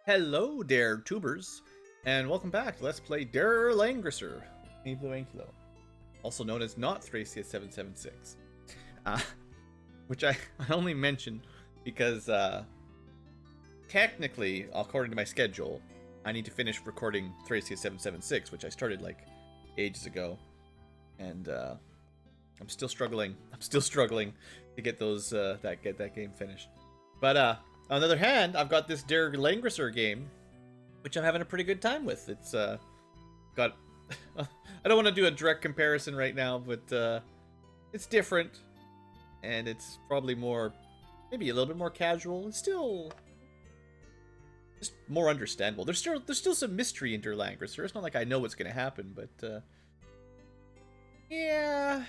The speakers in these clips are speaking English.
Hello there, tubers, and welcome back to Let's Play Langrisser, me BlueAnkylo, also known as not Thracia 776, which I only mention because technically, according to my schedule, I need to finish recording Thracia 776, which I started like ages ago, and I'm still struggling. To get those that game finished, but on the other hand, I've got this Langrisser game, which I'm having a pretty good time with. It's got I don't want to do a direct comparison right now, but it's different, and it's probably maybe a little bit more casual. It's still just more understandable. There's still some mystery in Langrisser. It's not like I know what's gonna happen, but yeah,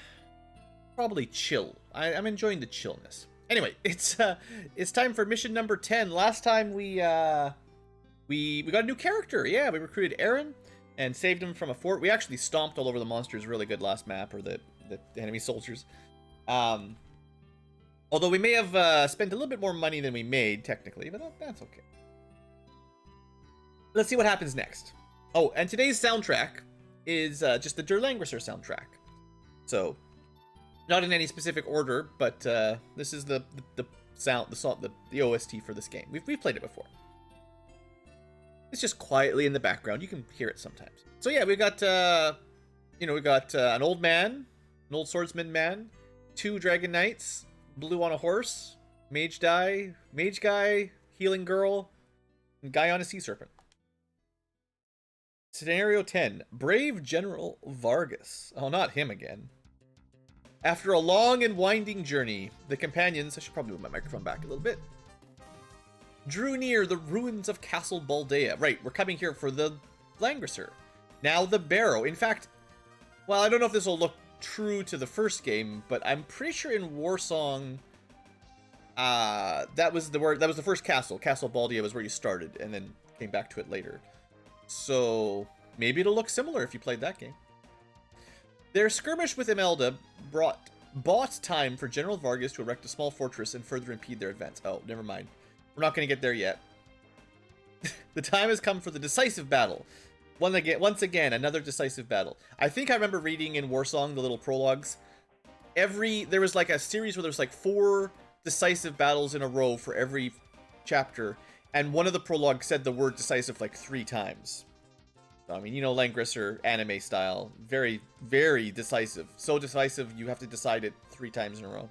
probably chill. I'm enjoying the chillness. Anyway, it's time for mission number 10. Last time we got a new character. Yeah, we recruited Aaron and saved him from a fort. We actually stomped all over the monsters really good last map, or the enemy soldiers. Although we may have spent a little bit more money than we made technically, but that's okay. Let's see what happens next. Oh, and today's soundtrack is just the Langrisser soundtrack. So, not in any specific order, but this is the OST for this game. We've played it before. It's just quietly in the background. You can hear it sometimes. So yeah, we got an old man, an old swordsman man, 2 dragon knights, blue on a horse, mage guy, healing girl, and guy on a sea serpent. Scenario 10: Brave General Vargas. Oh, not him again. After a long and winding journey, the companions, I should probably move my microphone back a little bit, drew near the ruins of Castle Baldea. Right, we're coming here for the Langrisser. Now the Barrow. In fact, well, I don't know if this will look true to the first game, but I'm pretty sure in Warsong, that was the first castle. Castle Baldea was where you started, and then came back to it later. So maybe it'll look similar if you played that game. Their skirmish with Imelda bought time for General Vargas to erect a small fortress and further impede their advance. Oh, never mind. We're not going to get there yet. The time has come for the decisive battle. Once again, another decisive battle. I think I remember reading in Warsong, the little prologues, there was like a series where there's like 4 decisive battles in a row for every chapter, and one of the prologues said the word decisive like 3 times. I mean, you know, Langrisser anime style, very, very decisive. So decisive, you have to decide it 3 times in a row.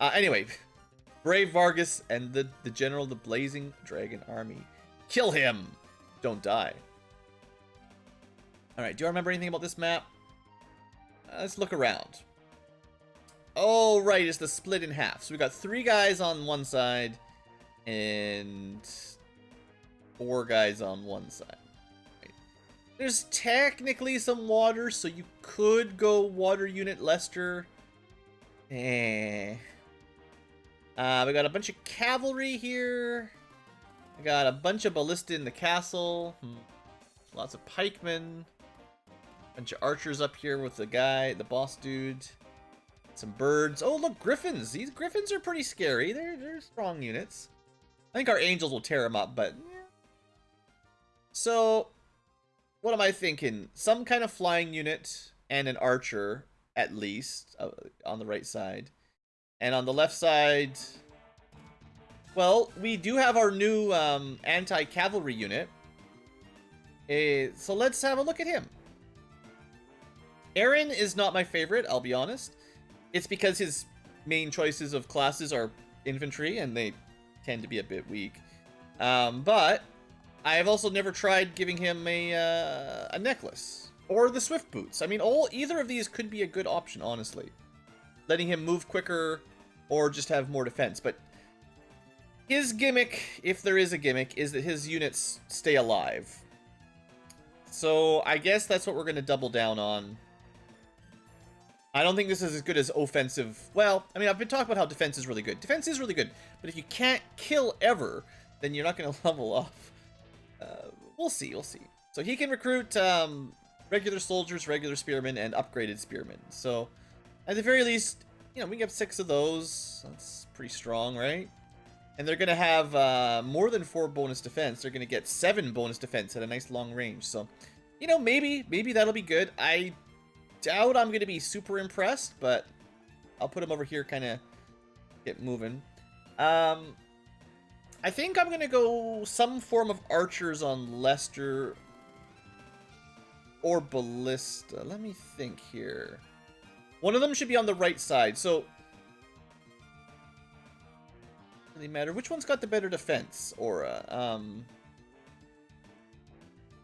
Anyway, Brave Vargas and the general of the Blazing Dragon Army. Kill him! Don't die. Alright, do I remember anything about this map? Let's look around. Oh, right, it's the split in half. So we got 3 guys on one side and 4 guys on one side. There's technically some water, so you could go water unit Lester. We got a bunch of cavalry here. We got a bunch of ballista in the castle. Lots of pikemen. Bunch of archers up here with the boss dude. Some birds. Oh, look, griffins. These griffins are pretty scary. They're strong units. I think our angels will tear them up, but yeah. So, what am I thinking? Some kind of flying unit and an archer, at least, on the right side. And on the left side, well, we do have our new anti-cavalry unit. So let's have a look at him. Aaron is not my favorite, I'll be honest. It's because his main choices of classes are infantry, and they tend to be a bit weak. But I have also never tried giving him a necklace or the swift boots. I mean, either of these could be a good option, honestly. Letting him move quicker or just have more defense. But his gimmick, if there is a gimmick, is that his units stay alive. So I guess that's what we're going to double down on. I don't think this is as good as offensive. Well, I mean, I've been talking about how defense is really good. Defense is really good. But if you can't kill ever, then you're not going to level up. We'll see. So he can recruit regular soldiers, regular spearmen, and upgraded spearmen. So at the very least, you know, we get 6 of those. That's pretty strong, right? And they're going to have more than 4 bonus defense. They're going to get 7 bonus defense at a nice long range. So, you know, maybe that'll be good. I doubt I'm going to be super impressed, but I'll put him over here, kind of get moving. I think I'm going to go some form of archers on Lester or Ballista. Let me think here. One of them should be on the right side. So, really matter. Which one's got the better defense aura?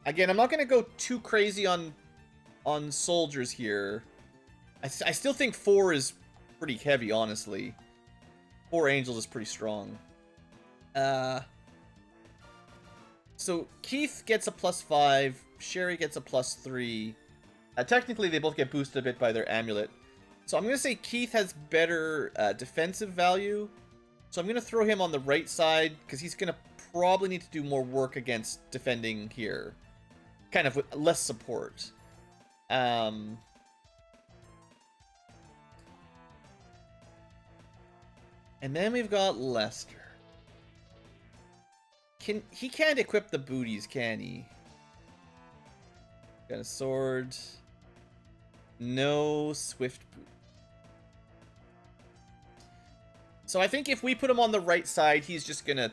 Again, I'm not going to go too crazy on soldiers here. I still think 4 is pretty heavy, honestly. 4 angels is pretty strong. So Keith gets a +5, Sherry gets a +3. Technically, they both get boosted a bit by their amulet. So I'm going to say Keith has better defensive value. So I'm going to throw him on the right side, because he's going to probably need to do more work against defending here. Kind of with less support. And then we've got Lester. He can't equip the booties, can he? Got a sword. No swift boot. So I think if we put him on the right side, he's just gonna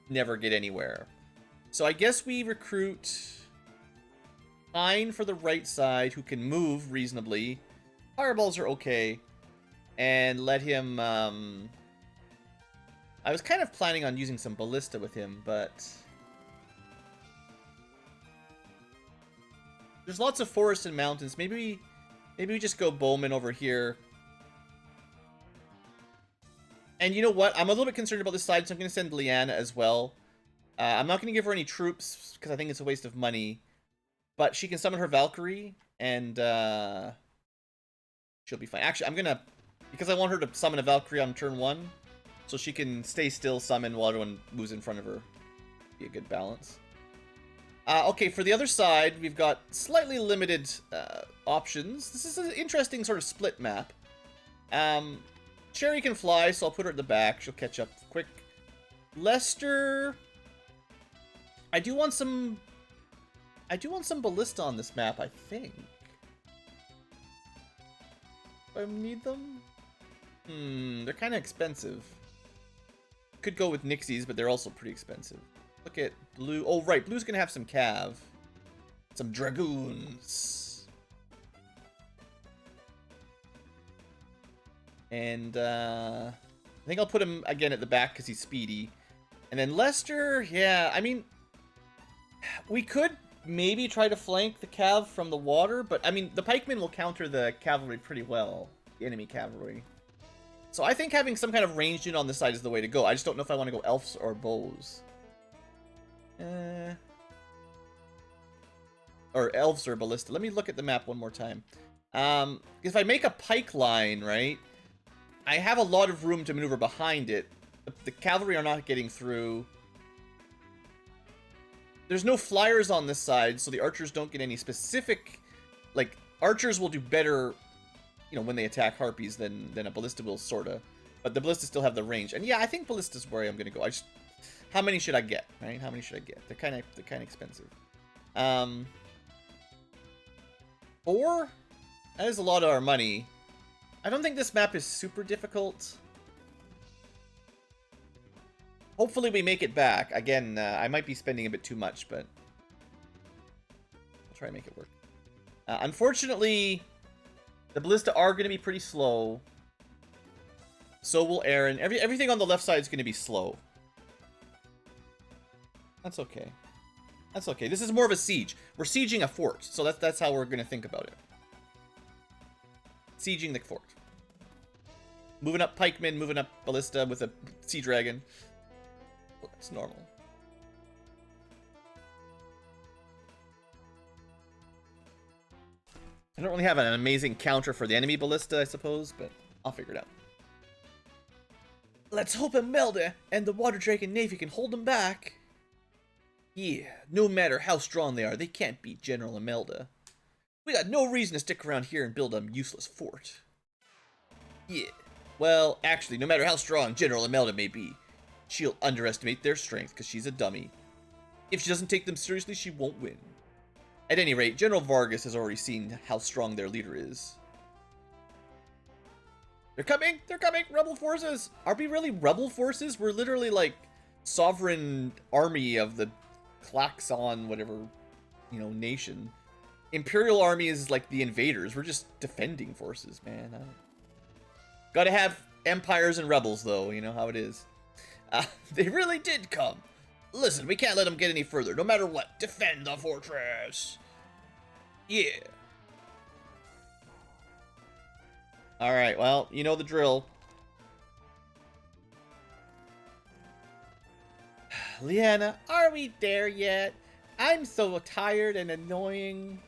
never get anywhere. So I guess we recruit Pine for the right side, who can move reasonably. Fireballs are okay. And let him... I was kind of planning on using some ballista with him, but... There's lots of forests and mountains. Maybe we just go Bowman over here. And you know what? I'm a little bit concerned about this side, so I'm going to send Leanna as well. I'm not going to give her any troops, because I think it's a waste of money. But she can summon her Valkyrie, and she'll be fine. Actually, I'm going to... Because I want her to summon a Valkyrie on turn 1, so she can stay still, summon while everyone moves in front of her. Be a good balance. Okay, for the other side, we've got slightly limited options. This is an interesting sort of split map. Cherry can fly, so I'll put her at the back. She'll catch up quick. Lester... I do want some ballista on this map, I think. Do I need them? They're kind of expensive. Could go with Nixies, but they're also pretty expensive. Look at Blue. Oh, right. Blue's going to have some cav. Some dragoons. And I think I'll put him again at the back because he's speedy. And then Lester, yeah, I mean, we could maybe try to flank the cav from the water, but I mean, the pikemen will counter the cavalry pretty well, the enemy cavalry. So I think having some kind of ranged unit on this side is the way to go. I just don't know if I want to go elves or bows. Or elves or ballista. Let me look at the map one more time. If I make a pike line, right, I have a lot of room to maneuver behind it. The cavalry are not getting through. There's no flyers on this side, so the archers don't get any specific... Like, archers will do better, you know, when they attack harpies than a ballista will, sorta. But the ballistas still have the range. And yeah, I think ballista's where I'm gonna go. I just... How many should I get, right? How many should I get? They're kind of expensive. 4? That is a lot of our money. I don't think this map is super difficult. Hopefully we make it back. Again, I might be spending a bit too much, but I'll try to make it work. Unfortunately, the ballista are going to be pretty slow. So will Aaron. Everything on the left side is going to be slow. That's okay. That's okay. This is more of a siege. We're sieging a fort, so that's how we're going to think about it. Sieging the fort. Moving up pikemen, moving up ballista with a sea dragon. It's normal. I don't really have an amazing counter for the enemy ballista, I suppose, but I'll figure it out. Let's hope Imelda and the Water Dragon Navy can hold them back. Yeah, no matter how strong they are, they can't beat General Imelda. We got no reason to stick around here and build a useless fort. Yeah, well, actually, no matter how strong General Imelda may be, She'll underestimate their strength because she's a dummy. If she doesn't take them seriously, she won't win. At any rate, General Vargas has already seen how strong their leader is. They're coming! They're coming! Rebel forces! Are we really rebel forces? We're literally like sovereign army of the Klaxon, whatever, you know, nation. Imperial army is like the invaders. We're just defending forces, man. Gotta have empires and rebels, though. You know how it is. They really did come. Listen, we can't let them get any further. No matter what, defend the fortress. Yeah. Alright, well, you know the drill. Liana, are we there yet? I'm so tired and annoying.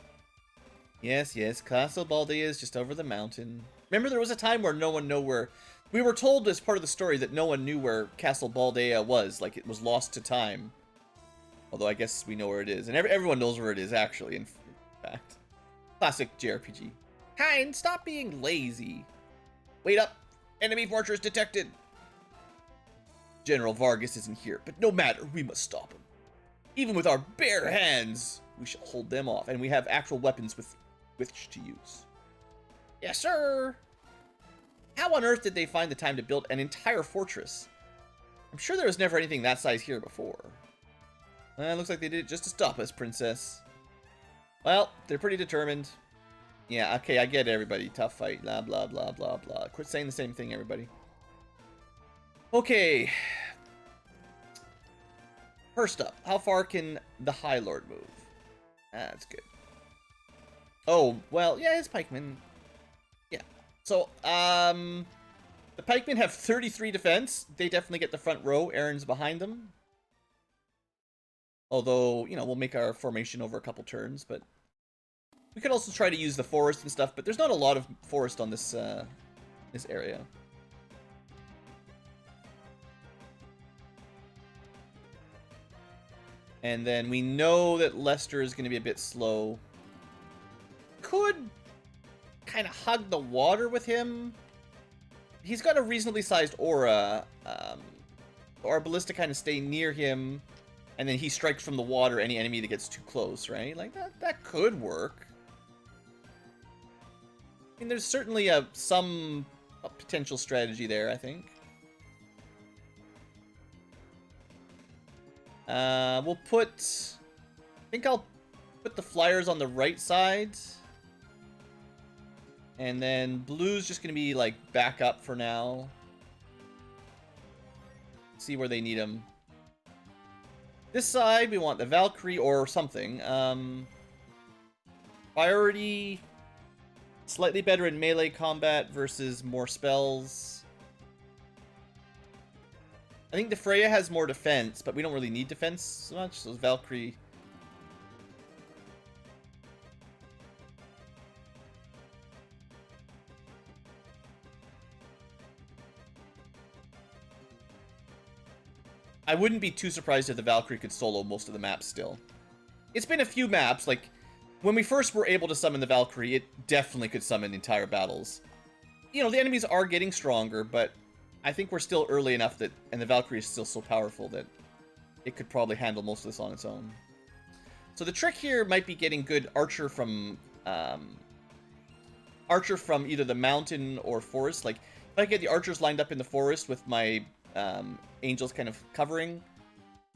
Yes, yes, Castle Baldea is just over the mountain. Remember there was a time where no one knew where... We were told as part of the story that no one knew where Castle Baldea was, like it was lost to time. Although I guess we know where it is, and everyone knows where it is, actually, in fact. Classic JRPG. Hein, stop being lazy. Wait up! Enemy fortress detected! General Vargas isn't here, but no matter, we must stop him. Even with our bare hands, we shall hold them off, and we have actual weapons with which to use. Yes, sir! How on earth did they find the time to build an entire fortress? I'm sure there was never anything that size here before. Looks like they did it just to stop us, princess. Well, they're pretty determined. Yeah, okay, I get it, everybody. Tough fight, blah, blah, blah, blah, blah. Quit saying the same thing, everybody. Okay. First up, how far can the High Lord move? That's good. Oh, well, yeah, his pikemen. Yeah. So, the pikemen have 33 defense. They definitely get the front row. Aaron's behind them. Although, you know, we'll make our formation over a couple turns, but... We could also try to use the forest and stuff, but there's not a lot of forest on this, this area. And then we know that Lester is going to be a bit slow. Could kind of hug the water with him. He's got a reasonably sized aura. Our ballista kind of stay near him, and then he strikes from the water any enemy that gets too close, right? Like, that could work. I mean, there's certainly some potential strategy there, I think. We'll put... I think I'll put the flyers on the right side. And then blue's just going to be, like, back up for now. See where they need them. This side, we want the Valkyrie or something. Priority... Slightly better in melee combat versus more spells. I think the Freya has more defense, but we don't really need defense so much, so Valkyrie... I wouldn't be too surprised if the Valkyrie could solo most of the maps still. It's been a few maps, like... When we first were able to summon the Valkyrie, it definitely could summon entire battles. You know, the enemies are getting stronger, but I think we're still early enough that, and the Valkyrie is still so powerful that it could probably handle most of this on its own. So the trick here might be getting good archer from either the mountain or forest. Like, if I get the archers lined up in the forest with my angels kind of covering,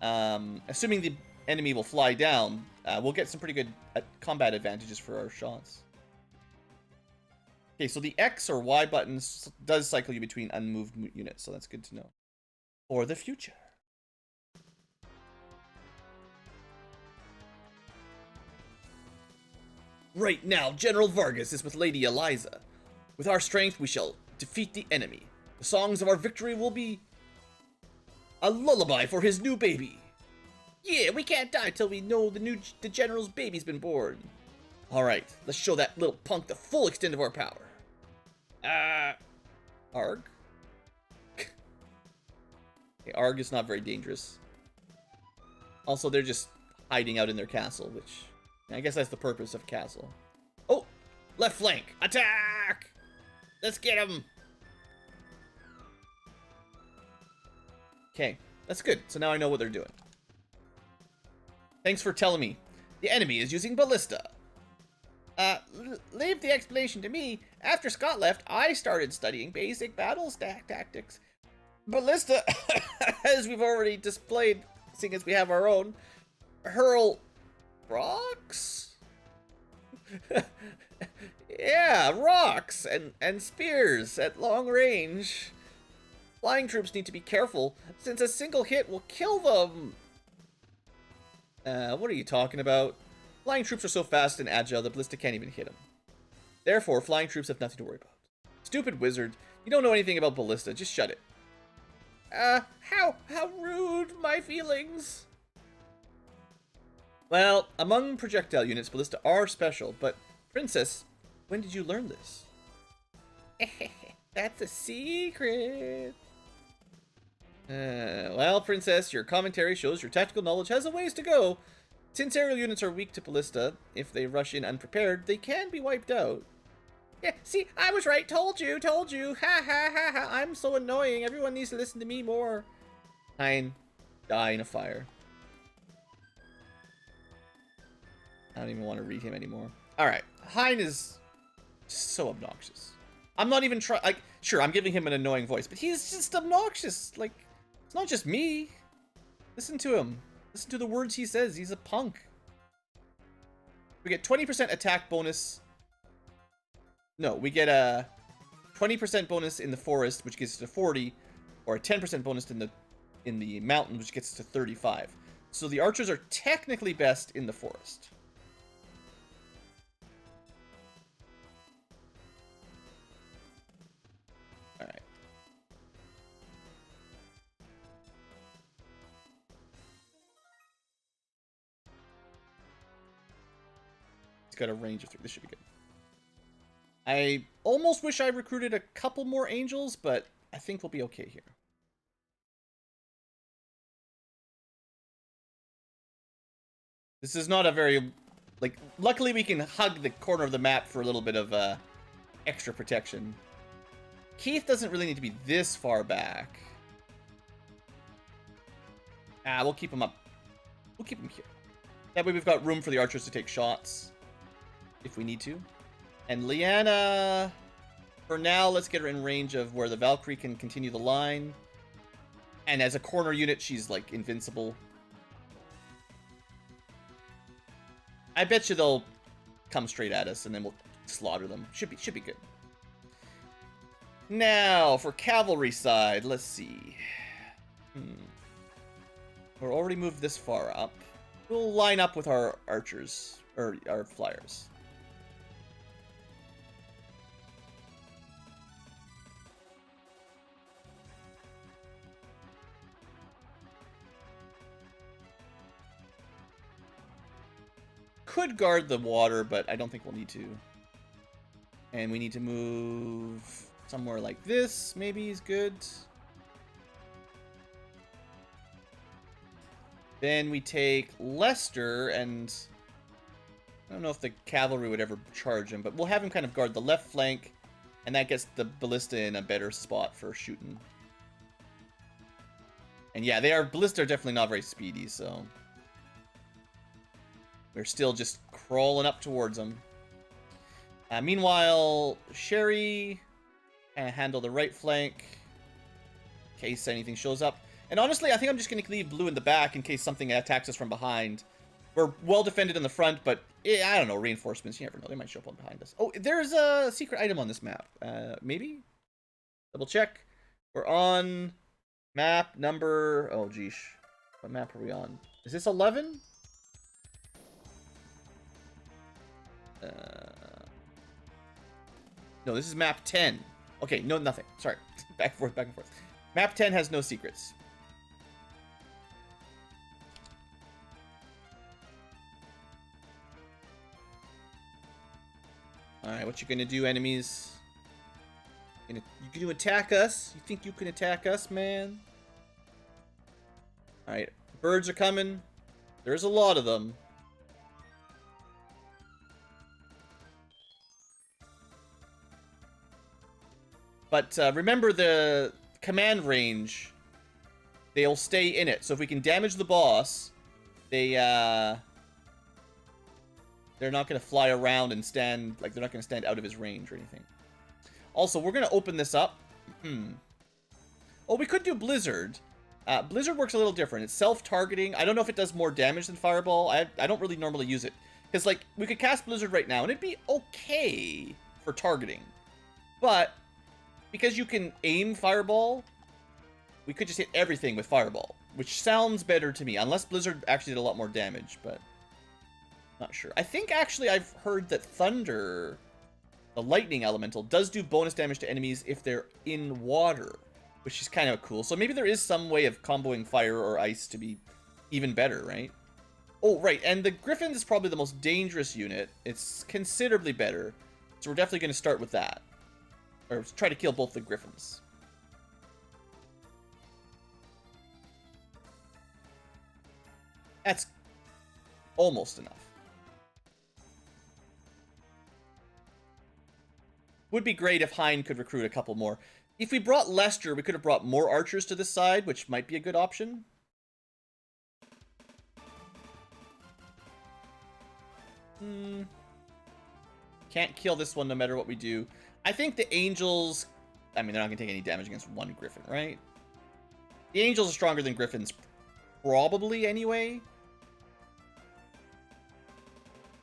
assuming the enemy will fly down, we'll get some pretty good combat advantages for our shots. Okay, so the X or Y buttons does cycle you between unmoved units, so that's good to know. For the future. Right now, General Vargas is with Lady Eliza. With our strength, we shall defeat the enemy. The songs of our victory will be a lullaby for his new baby. Yeah, we can't die till we know the general's baby's been born. Alright, let's show that little punk the full extent of our power. Arg? Okay, Arg is not very dangerous. Also, they're just hiding out in their castle, which... I guess that's the purpose of castle. Oh! Left flank! Attack! Let's get him! Okay. That's good. So now I know what they're doing. Thanks for telling me. The enemy is using ballista. Leave the explanation to me. After Scott left, I started studying basic battle stack tactics. Ballista, as we've already displayed, seeing as we have our own, hurl rocks? Yeah, rocks and spears at long range. Flying troops need to be careful, since a single hit will kill them. What are you talking about? Flying troops are so fast and agile, the ballista can't even hit them. Therefore, flying troops have nothing to worry about. Stupid wizard, you don't know anything about ballista, just shut it. How rude, my feelings. Well, among projectile units, ballista are special, but Princess, when did you learn this? That's a secret. Well, Princess, your commentary shows your tactical knowledge has a ways to go. Since aerial units are weak to ballista, if they rush in unprepared, they can be wiped out. Yeah, see, I was right. Told you. Ha ha ha ha. I'm so annoying. Everyone needs to listen to me more. Hein, die in a fire. I don't even want to read him anymore. Alright, Hein is so obnoxious. I'm not even trying, like, sure, I'm giving him an annoying voice, but he's just obnoxious. Like, it's not just me. Listen to him. Listen to the words he says. He's a punk. We get 20% attack bonus. No, we get a 20% bonus in the forest, which gets us to 40, or a 10% bonus in the mountain, which gets us to 35. So the archers are technically best in the forest. All right. It's got a range of 3. This should be good. I almost wish I recruited a couple more angels, but I think we'll be okay here. This is not a very, like, luckily we can hug the corner of the map for a little bit of extra protection. Keith doesn't really need to be this far back. We'll keep him up. We'll keep him here. That way we've got room for the archers to take shots if we need to. And Liana, for now, let's get her in range of where the Valkyrie can continue the line. And as a corner unit, she's, like, invincible. I bet you they'll come straight at us, and then we'll slaughter them. Should be good. Now, for cavalry side, let's see. We're already moved this far up. We'll line up with our archers, or our flyers. Could guard the water, but I don't think we'll need to. And we need to move somewhere like this, maybe is good. Then we take Lester, and I don't know if the cavalry would ever charge him, but we'll have him kind of guard the left flank, and that gets the ballista in a better spot for shooting. And yeah, ballista are definitely not very speedy, so we're still just crawling up towards them. Meanwhile, Sherry handle the right flank in case anything shows up. And honestly, I think I'm just going to leave Blue in the back in case something attacks us from behind. We're well defended in the front, but I don't know, reinforcements, you never know. They might show up on behind us. Oh, there's a secret item on this map. Maybe? Double check. We're on map number... Oh, geesh. What map are we on? Is this 11? No, this is map 10. Okay, no, nothing. Sorry. Back and forth, back and forth. Map 10 has no secrets. Alright, what you gonna do, enemies? You gonna attack us? You think you can attack us, man? Alright, birds are coming. There's a lot of them. But remember the command range they'll stay in it. So if we can damage the boss, they're not going to fly around and stand, like, they're not going to stand out of his range or anything. Also, we're going to open this up. Oh, we could do Blizzard. Blizzard works a little different. It's self-targeting. I don't know if it does more damage than Fireball. I don't really normally use it. Because, like, we could cast Blizzard right now, and it'd be okay for targeting. But, because you can aim Fireball, we could just hit everything with Fireball. Which sounds better to me. Unless Blizzard actually did a lot more damage, but... not sure. I think, actually, I've heard that Thunder, the Lightning Elemental, does do bonus damage to enemies if they're in water. Which is kind of cool. So maybe there is some way of comboing fire or ice to be even better, right? Oh, right. And the Griffin is probably the most dangerous unit. It's considerably better. So we're definitely going to start with that. Or try to kill both the Griffins. That's almost enough. Would be great if Hein could recruit a couple more. If we brought Lester, we could have brought more archers to this side, which might be a good option. Can't kill this one no matter what we do. I think the Angels... I mean, they're not going to take any damage against one Griffin, right? The Angels are stronger than Griffins, probably, anyway.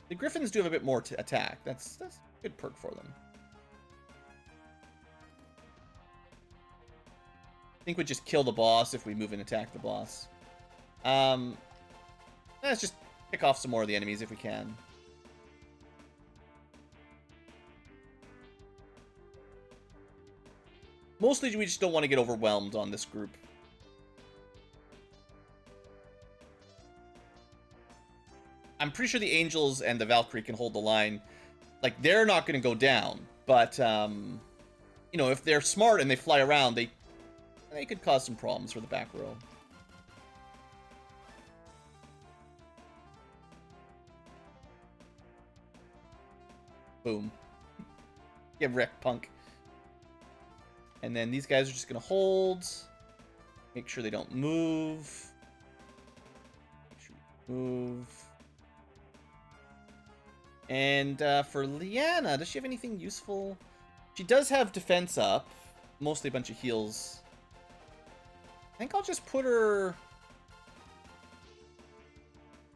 The Griffins do have a bit more to attack. That's a good perk for them. I think we'd just kill the boss if we move and attack the boss. Let's just pick off some more of the enemies if we can. Mostly we just don't want to get overwhelmed on this group. I'm pretty sure the Angels and the Valkyrie can hold the line. Like, they're not going to go down. But, you know, if they're smart and they fly around, they could cause some problems for the back row. Boom. Get wrecked, punk. And then these guys are just going to hold. Make sure they don't move. Make sure you move. And for Liana, does she have anything useful? She does have defense up. Mostly a bunch of heals. I think I'll just put her...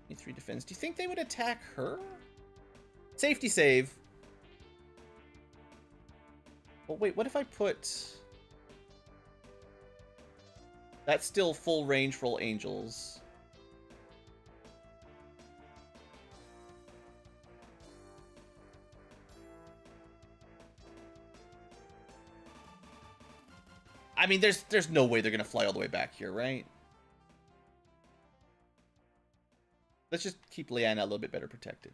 23 defense. Do you think they would attack her? Safety save. Oh, wait, what if I put... That's still full range for all Angels. I mean, there's no way they're going to fly all the way back here, right? Let's just keep Liana a little bit better protected.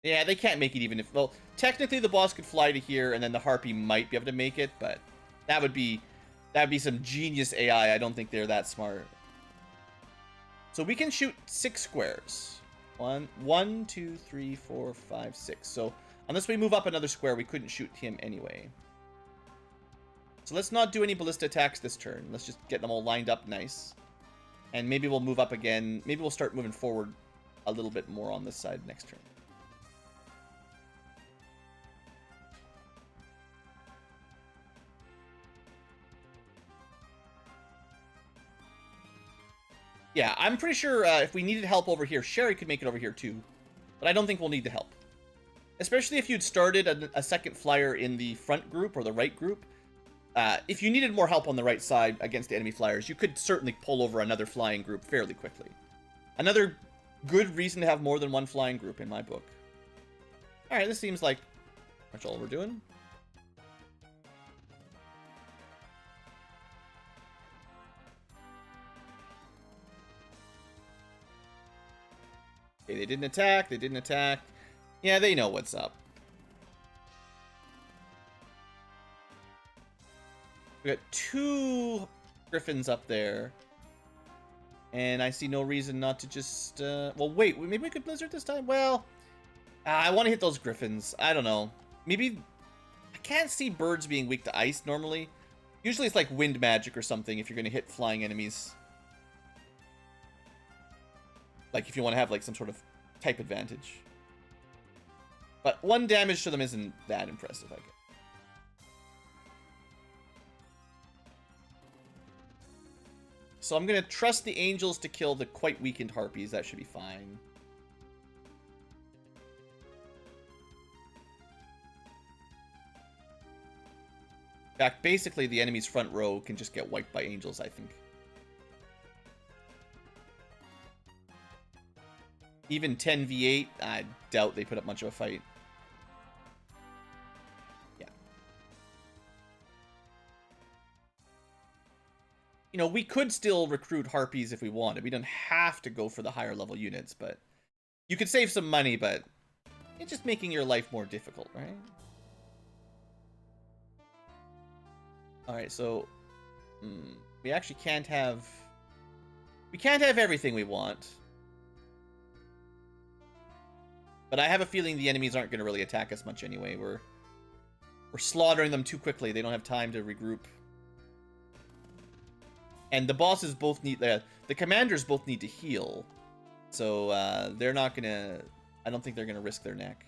Yeah, they can't make it even if... Well, technically the boss could fly to here, and then the Harpy might be able to make it, but that would be some genius AI. I don't think they're that smart. So we can shoot 6 squares. 1, 2, 3, 4, 5, 6. So unless we move up another square, we couldn't shoot him anyway. So let's not do any ballista attacks this turn. Let's just get them all lined up nice. And maybe we'll move up again. Maybe we'll start moving forward a little bit more on this side next turn. Yeah, I'm pretty sure if we needed help over here, Sherry could make it over here too. But I don't think we'll need the help. Especially if you'd started a second flyer in the front group or the right group. If you needed more help on the right side against the enemy flyers, you could certainly pull over another flying group fairly quickly. Another good reason to have more than one flying group in my book. Alright, this seems like that's all we're doing. Okay, they didn't attack, they didn't attack. Yeah, they know what's up. We got 2 Griffins up there. And I see no reason not to just... well, wait, maybe we could Blizzard this time? Well, I want to hit those Griffins. I don't know. Maybe... I can't see birds being weak to ice normally. Usually it's like wind magic or something if you're going to hit flying enemies. Like if you want to have like some sort of type advantage. But 1 damage to them isn't that impressive, I guess. So I'm going to trust the angels to kill the quite weakened harpies. That should be fine. In fact, basically the enemy's front row can just get wiped by angels, I think. Even 10v8, I doubt they put up much of a fight. Yeah. You know, we could still recruit harpies if we wanted. We don't have to go for the higher level units, but you could save some money, but it's just making your life more difficult, right? Alright, so we actually can't have... We can't have everything we want. But I have a feeling the enemies aren't going to really attack us much anyway. We're slaughtering them too quickly. They don't have time to regroup. And the bosses both need... the commanders both need to heal. So they're not going to... I don't think they're going to risk their neck.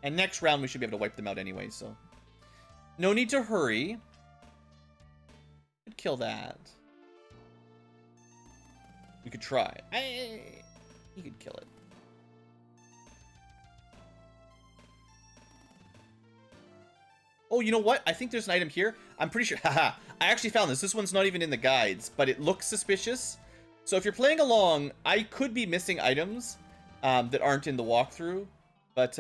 And next round we should be able to wipe them out anyway, so... No need to hurry. Could kill that. We could try. You could kill it. Oh, you know what? I think there's an item here. I'm pretty sure. Haha. I actually found this. This one's not even in the guides, but it looks suspicious. So if you're playing along, I could be missing items that aren't in the walkthrough. But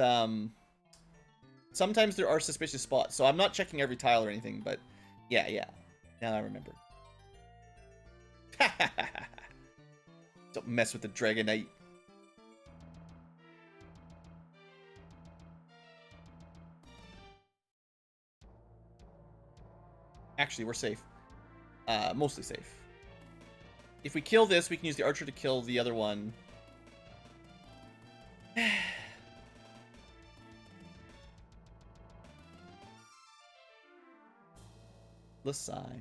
sometimes there are suspicious spots. So I'm not checking every tile or anything, but yeah. Now I remember. Don't mess with the Dragonite. Actually, we're safe. Mostly safe. If we kill this, we can use the archer to kill the other one. Let's sigh.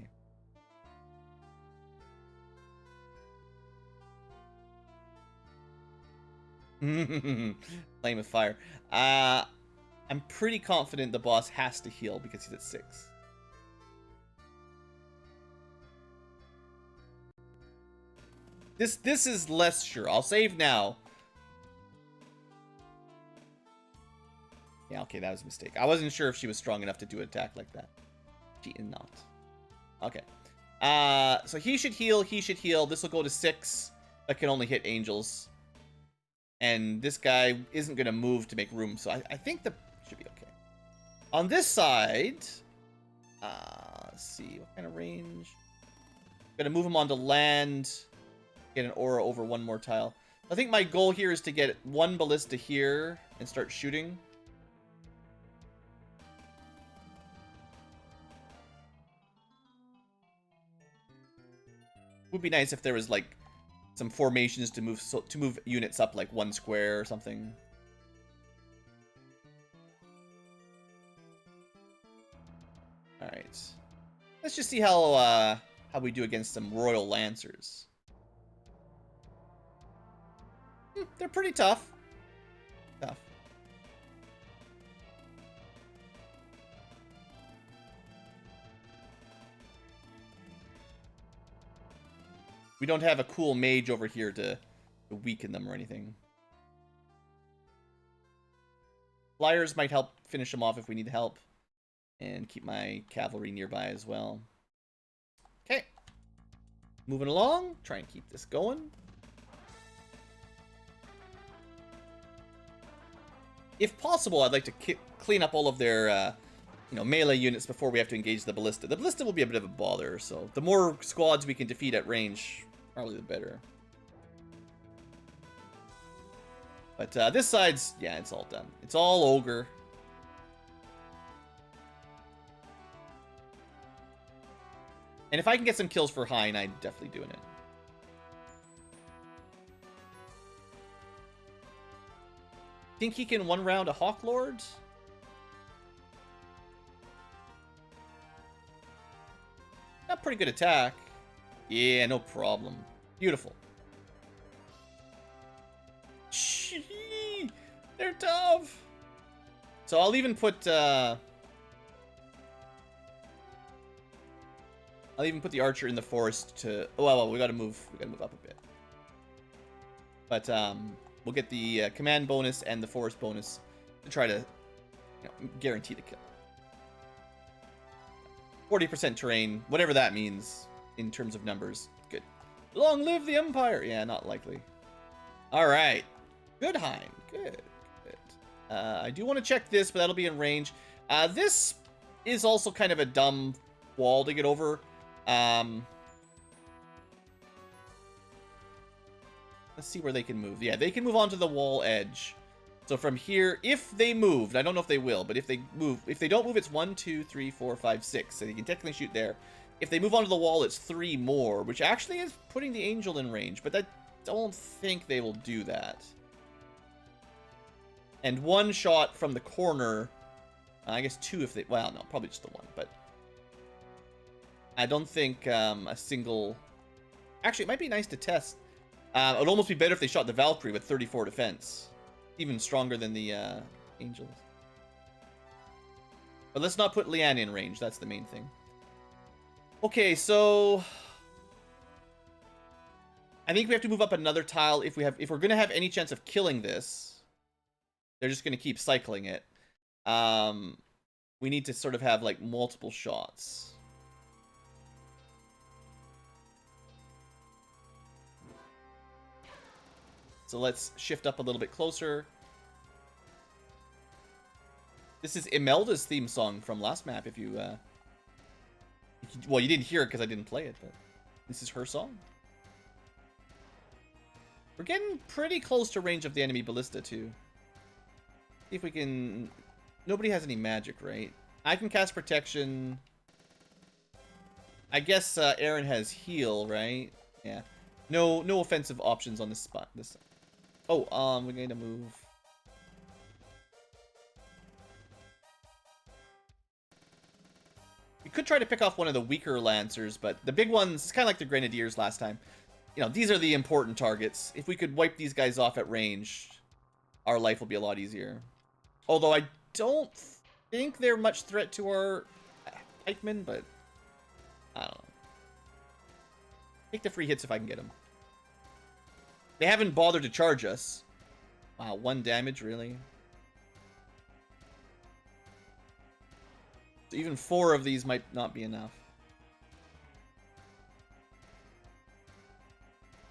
Flame of fire. I'm pretty confident the boss has to heal because he's at 6. This is less sure. I'll save now. Yeah, okay, that was a mistake. I wasn't sure if she was strong enough to do an attack like that. She is not. Okay. So he should heal. He should heal. This will go to 6. That can only hit angels. And this guy isn't going to move to make room, so I think that should be okay. On this side, let's see, what kind of range? Going to move him onto land, get an aura over one more tile. I think my goal here is to get 1 ballista here and start shooting. Would be nice if there was like some formations to move units up like 1 square or something. All right, let's just see how we do against some Royal Lancers. They're pretty tough. We don't have a cool mage over here to weaken them or anything. Flyers might help finish them off if we need help. And keep my cavalry nearby as well. Okay. Moving along. Try and keep this going. If possible, I'd like to clean up all of their melee units before we have to engage the ballista. The ballista will be a bit of a bother, so the more squads we can defeat at range, probably the better. But this side's, yeah, it's all done. It's all ogre. And if I can get some kills for Hein, I'm definitely doing it. Think he can 1 round a Hawk Lord? pretty good attack. Yeah, no problem. Beautiful. Shee, they're tough. So I'll even put the archer in the forest to. Oh well, we gotta move up a bit. But we'll get the command bonus and the forest bonus to try to guarantee the kill. 40% terrain, whatever that means in terms of numbers. Good. Long live the Empire! Yeah, not likely. Alright. Good, Hein. Good. I do want to check this, but that'll be in range. This is also kind of a dumb wall to get over. Let's see where they can move. Yeah, they can move onto the wall edge. So from here, if they moved, I don't know if they will, but if they don't move, it's 1, 2, 3, 4, 5, 6. So you can technically shoot there. If they move onto the wall, it's 3 more, which actually is putting the angel in range, but I don't think they will do that. And 1 shot from the corner, I guess 2 if they, well, no, probably just the 1, but I don't think a single, actually, it might be nice to test. It would almost be better if they shot the Valkyrie with 34 defense. Even stronger than the angels. But let's not put Leanne in range. That's the main thing. Okay, so I think we have to move up another tile if we're gonna have any chance of killing this. They're just gonna keep cycling it. We need to sort of have like multiple shots. So let's shift up a little bit closer. This is Imelda's theme song from last map. If you, well, you didn't hear it because I didn't play it, but this is her song. We're getting pretty close to range of the enemy ballista too. See if we can. Nobody has any magic, right? I can cast protection. I guess Aaron has heal, right? Yeah. No offensive options on this spot. This. Oh, we're going to move. We could try to pick off one of the weaker lancers, but the big ones, it's kind of like the grenadiers last time. You know, these are the important targets. If we could wipe these guys off at range, our life will be a lot easier. Although I don't think they're much threat to our pikemen, but I don't know. Take the free hits if I can get them. They haven't bothered to charge us. Wow, 1 damage, really? So even 4 of these might not be enough.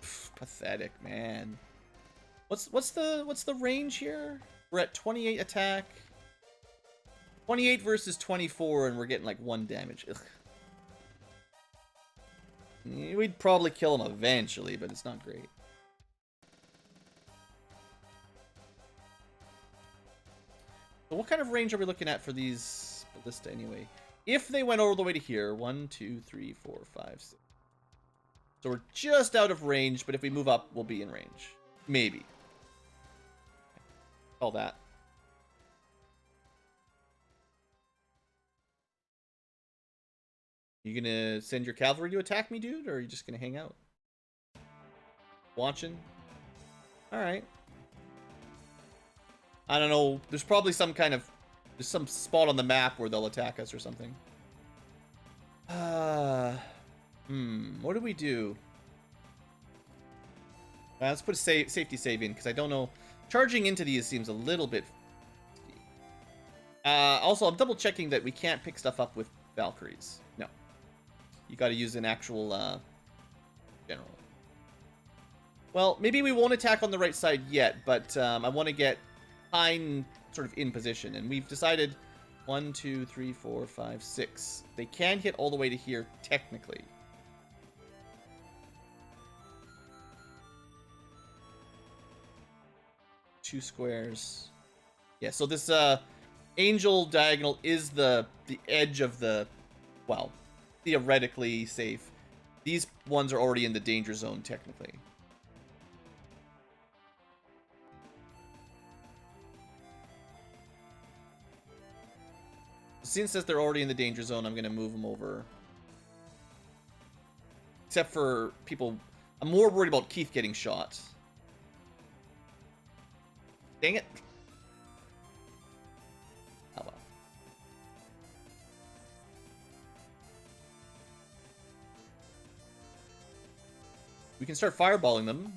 Pff, pathetic, man. What's the range here? We're at 28 attack. 28 versus 24, and we're getting like 1 damage. Ugh. We'd probably kill him eventually, but it's not great. So what kind of range are we looking at for these ballista anyway? If they went all the way to here, 1, 2, 3, 4, 5, 6. So we're just out of range, but if we move up, we'll be in range. Maybe. All that. You gonna send your cavalry to attack me, dude? Or are you just gonna hang out? Watching? Alright. I don't know. There's probably some kind of... There's some spot on the map where they'll attack us or something. What do we do? Let's put a safety save in, because I don't know. Charging into these seems a little bit... also, I'm double checking that we can't pick stuff up with Valkyries. No. You gotta use an actual, general. Well, maybe we won't attack on the right side yet, but I want to get Hein sort of in position. And we've decided 1, 2, 3, 4, 5, 6. They can hit all the way to here, technically. Two squares. Yeah, so this angel diagonal is the edge of the, well, theoretically safe. These ones are already in the danger zone, technically. Since they're already in the danger zone, I'm going to move them over Except for people... I'm more worried about Keith getting shot. Dang it. Oh well. We can start fireballing them.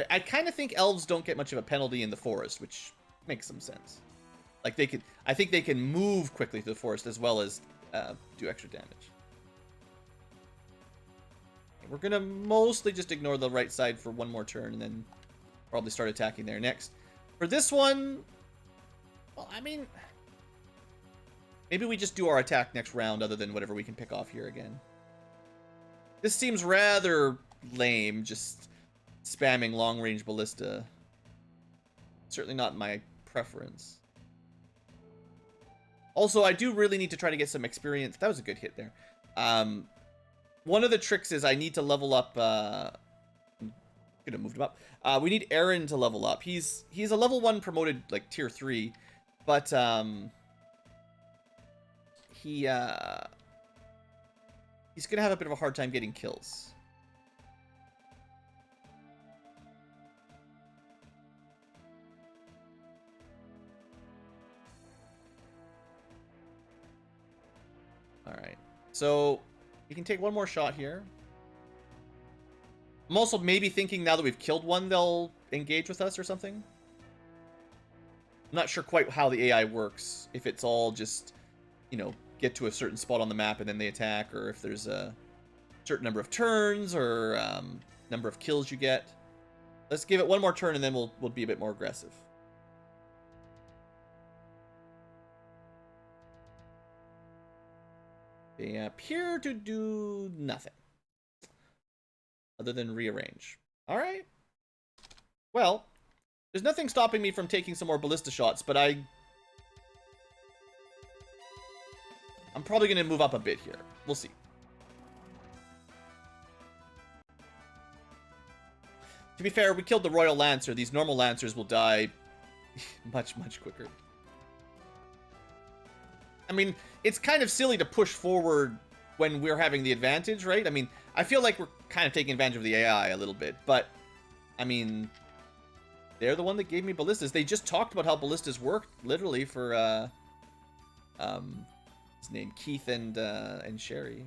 I kind of think elves don't get much of a penalty in the forest, which makes some sense. Like they could... I think they can move quickly through the forest as well as do extra damage. We're going to mostly just ignore the right side for one more turn and then probably start attacking there next. For this one, well, I mean, maybe we just do our attack next round other than whatever we can pick off here again. This seems rather lame, just spamming long-range ballista. Certainly not my preference. Also, I do really need to try to get some experience. That was a good hit there. One of the tricks is I need to level up. Could have moved him up. We need Aaron to level up. He's a level 1 promoted, like tier 3, but he's gonna have a bit of a hard time getting kills. All right, so. We can take one more shot here. I'm also maybe thinking now that we've killed one, they'll engage with us or something. I'm not sure quite how the AI works. If it's all just, you know, get to a certain spot on the map and then they attack, or if there's a certain number of turns or number of kills you get. Let's give it one more turn and then we'll be a bit more aggressive. They appear to do nothing other than rearrange. All right. Well, there's nothing stopping me from taking some more ballista shots, but I'm probably going to move up a bit here. We'll see. To be fair, we killed the Royal Lancer. These normal Lancers will die much, much quicker. I mean, it's kind of silly to push forward when we're having the advantage, right? I mean, I feel like we're kind of taking advantage of the AI a little bit, but, I mean, they're the one that gave me ballistas. They just talked about how ballistas work, literally, for, his name, Keith and Sherry.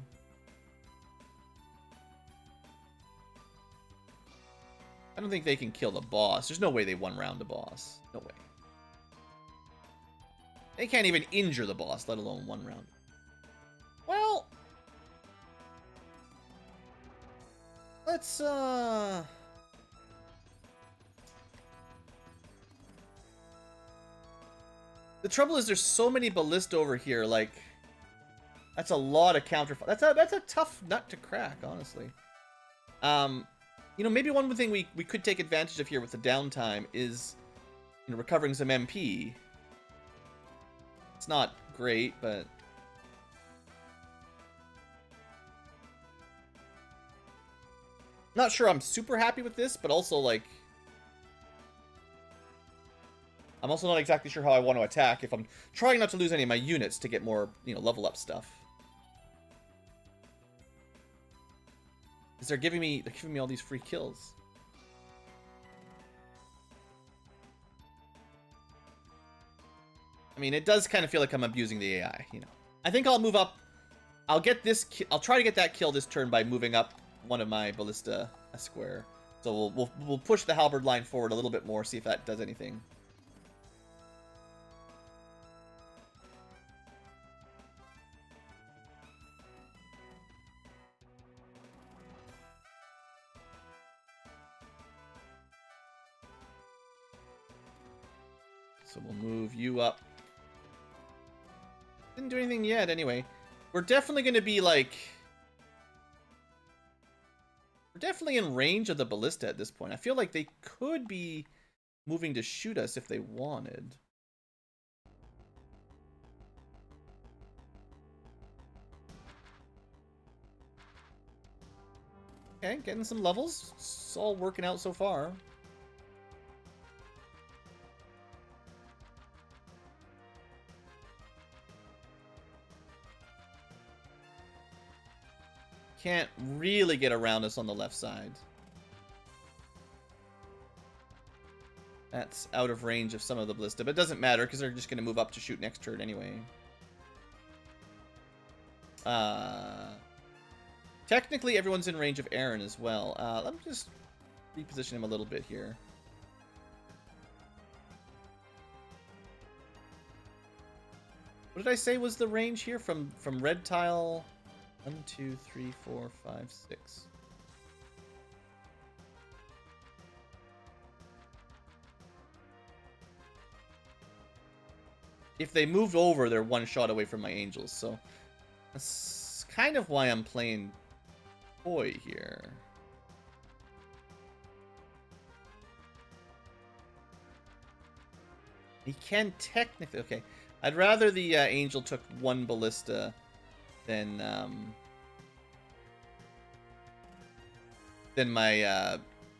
I don't think they can kill the boss. There's no way they one-round the boss. No way. They can't even injure the boss, let alone one round. Well, let's, the trouble is there's so many ballista over here, like, that's a lot of counter. That's a tough nut to crack, honestly. You know, maybe one thing we could take advantage of here with the downtime is, you know, recovering some MP. It's not great, but... Not sure I'm super happy with this, but also, like... I'm also not exactly sure how I want to attack if I'm trying not to lose any of my units to get more, you know, level up stuff. Because they're giving me all these free kills. I mean, it does kind of feel like I'm abusing the AI, you know. I think I'll move up. I'll get this. I'll try to get that kill this turn by moving up one of my ballista a square. So we'll push the halberd line forward a little bit more, see if that does anything. So we'll move you up. Didn't do anything yet, anyway. We're definitely going to be, like... We're definitely in range of the ballista at this point. I feel like they could be moving to shoot us if they wanted. Okay, getting some levels. It's all working out so far. can't really get around us on the left side. That's out of range of some of the ballista, but it doesn't matter because they're just going to move up to shoot next turn anyway. Technically, everyone's in range of Aaron as well. Let me just reposition him a little bit here. What did I say was the range here from red tile? 1, 2, 3, 4, 5, 6. If they moved over, they're one shot away from my angels, so that's kind of why I'm playing boy here. He can technically... Okay. I'd rather the angel took one ballista than my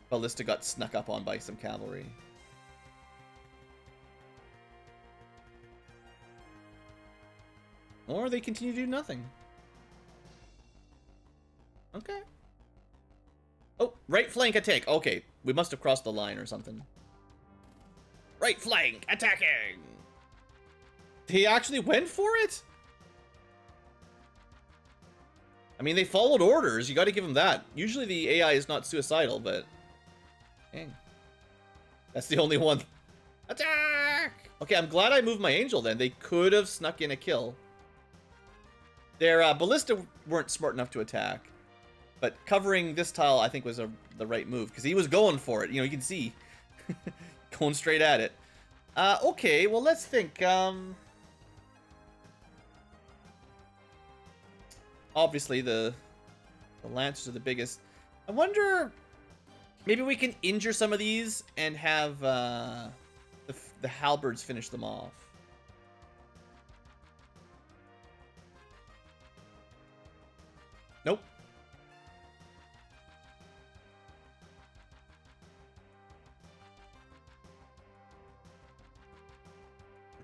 ballista got snuck up on by some cavalry. Or they continue to do nothing. Okay. Oh, right flank attack. Okay, we must have crossed the line or something. Right flank attacking. He actually went for it? I mean, they followed orders. You got to give them that. Usually the AI is not suicidal, but... Dang. That's the only one. Attack! Okay, I'm glad I moved my angel then. They could have snuck in a kill. Their ballista weren't smart enough to attack. But covering this tile, I think, was the right move. Because he was going for it. You know, you can see. Going straight at it. Okay, well, let's think. Obviously, the Lancers are the biggest. I wonder... Maybe we can injure some of these and have the halberds finish them off. Nope.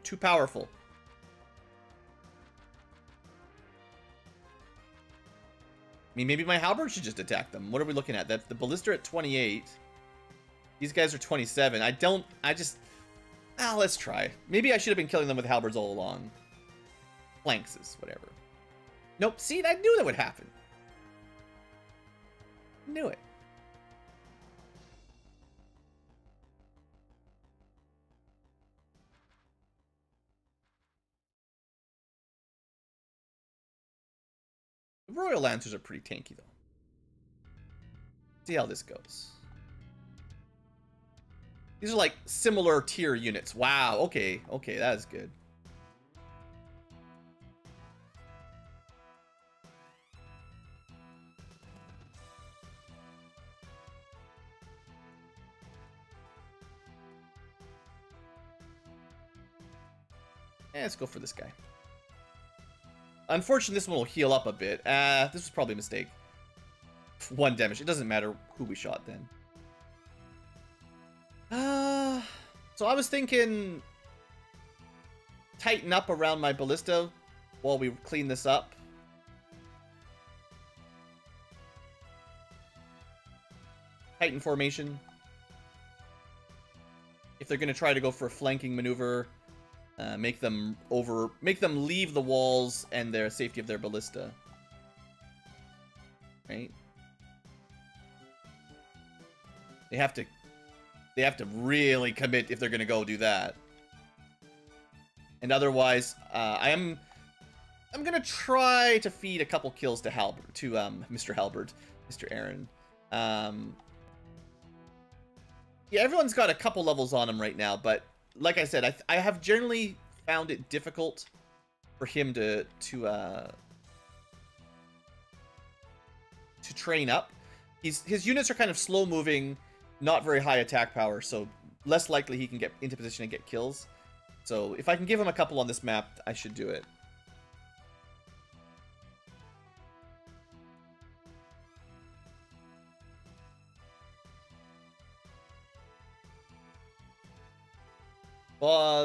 Too powerful. I mean, maybe my halberd should just attack them. What are we looking at? That the ballista at 28. These guys are 27. Let's try. Maybe I should have been killing them with halberds all along. Flanks, whatever. Nope. See, I knew that would happen. Knew it. The Royal Lancers are pretty tanky, though. See how this goes. These are like similar tier units. Wow, okay, that is good. Let's go for this guy. Unfortunately, this one will heal up a bit. This was probably a mistake. 1 damage. It doesn't matter who we shot then. So I was thinking... Tighten up around my ballista while we clean this up. Tighten formation. If they're going to try to go for a flanking maneuver... make them leave the walls and their safety of their ballista. Right? They have to really commit if they're gonna go do that. And otherwise, I'm gonna try to feed a couple kills to Mr. Halberd, Mr. Aaron. Yeah, everyone's got a couple levels on him right now, but like I said, I have generally found it difficult for him to train up. His units are kind of slow moving, not very high attack power, so less likely he can get into position and get kills. So if I can give him a couple on this map, I should do it.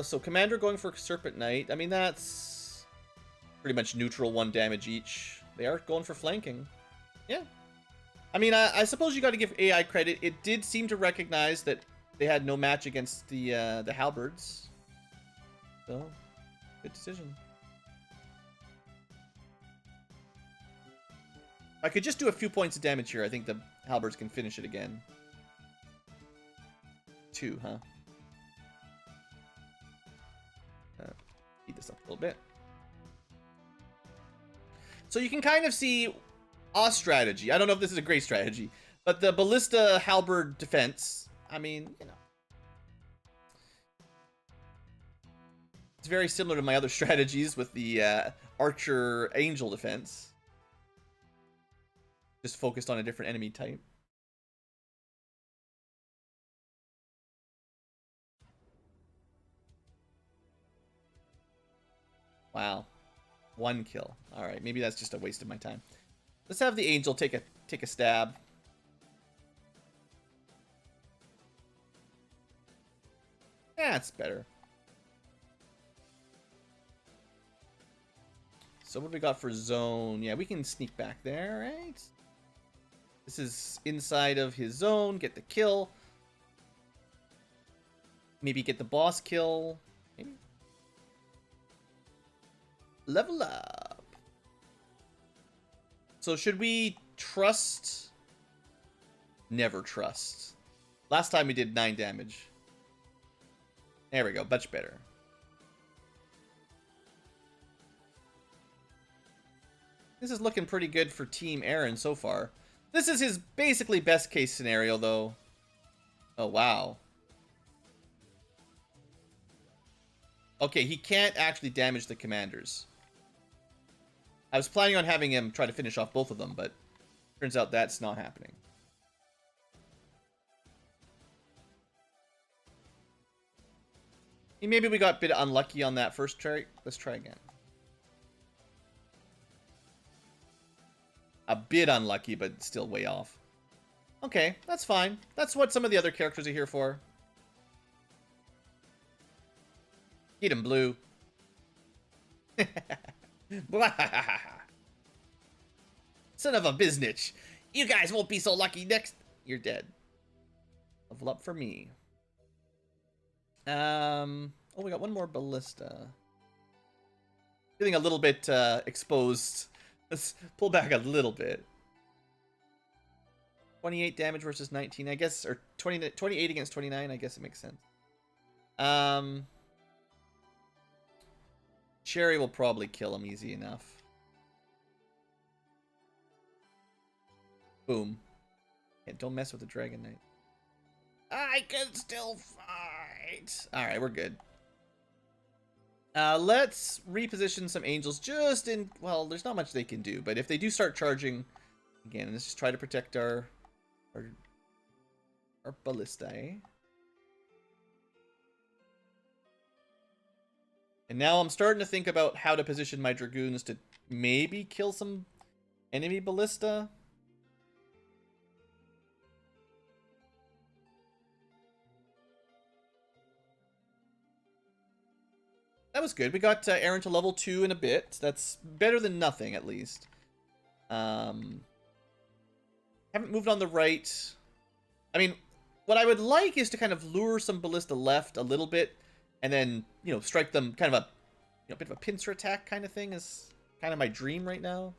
So Commander going for Serpent Knight. I mean, that's pretty much neutral, 1 damage each. They are going for flanking. Yeah. I mean, I suppose you got to give AI credit. It did seem to recognize that they had no match against the halberds. So, good decision. I could just do a few points of damage here. I think the halberds can finish it again. 2, huh? Speed this up a little bit. So you can kind of see a strategy. I don't know if this is a great strategy, but the ballista halberd defense, I mean, you know, it's very similar to my other strategies with the archer angel defense. Just focused on a different enemy type. Wow. 1 kill. Alright, maybe that's just a waste of my time. Let's have the angel take a stab. Yeah, it's better. So what do we got for zone? Yeah, we can sneak back there, right? This is inside of his zone. Get the kill. Maybe get the boss kill. Maybe. Level up. So should we trust? Never trust. Last time we did 9 damage. There we go. Much better. This is looking pretty good for Team Aaron so far. This is his basically best case scenario, though. Oh, wow. Okay, he can't actually damage the commanders. I was planning on having him try to finish off both of them, but turns out that's not happening. Maybe we got a bit unlucky on that first try. Let's try again. A bit unlucky, but still way off. Okay, that's fine. That's what some of the other characters are here for. Get him, Blue. Son of a biznitch. You guys won't be so lucky next. You're dead. Level up for me. Oh, we got one more ballista. Feeling a little bit exposed. Let's pull back a little bit. 28 damage versus 19, I guess, or 28 against 29, I guess it makes sense. Cherry will probably kill him easy enough. Boom. Yeah, don't mess with the Dragon Knight. I can still fight. Alright, we're good. Let's reposition some angels just in... Well, there's not much they can do, but if they do start charging... Again, let's just try to protect our ballistae. And now I'm starting to think about how to position my dragoons to maybe kill some enemy ballista. That was good. We got Aaron to level 2 in a bit. That's better than nothing, at least. Haven't moved on the right. I mean, what I would like is to kind of lure some ballista left a little bit, and then, you know, strike them kind of a, you know, bit of a pincer attack kind of thing is kind of my dream right now.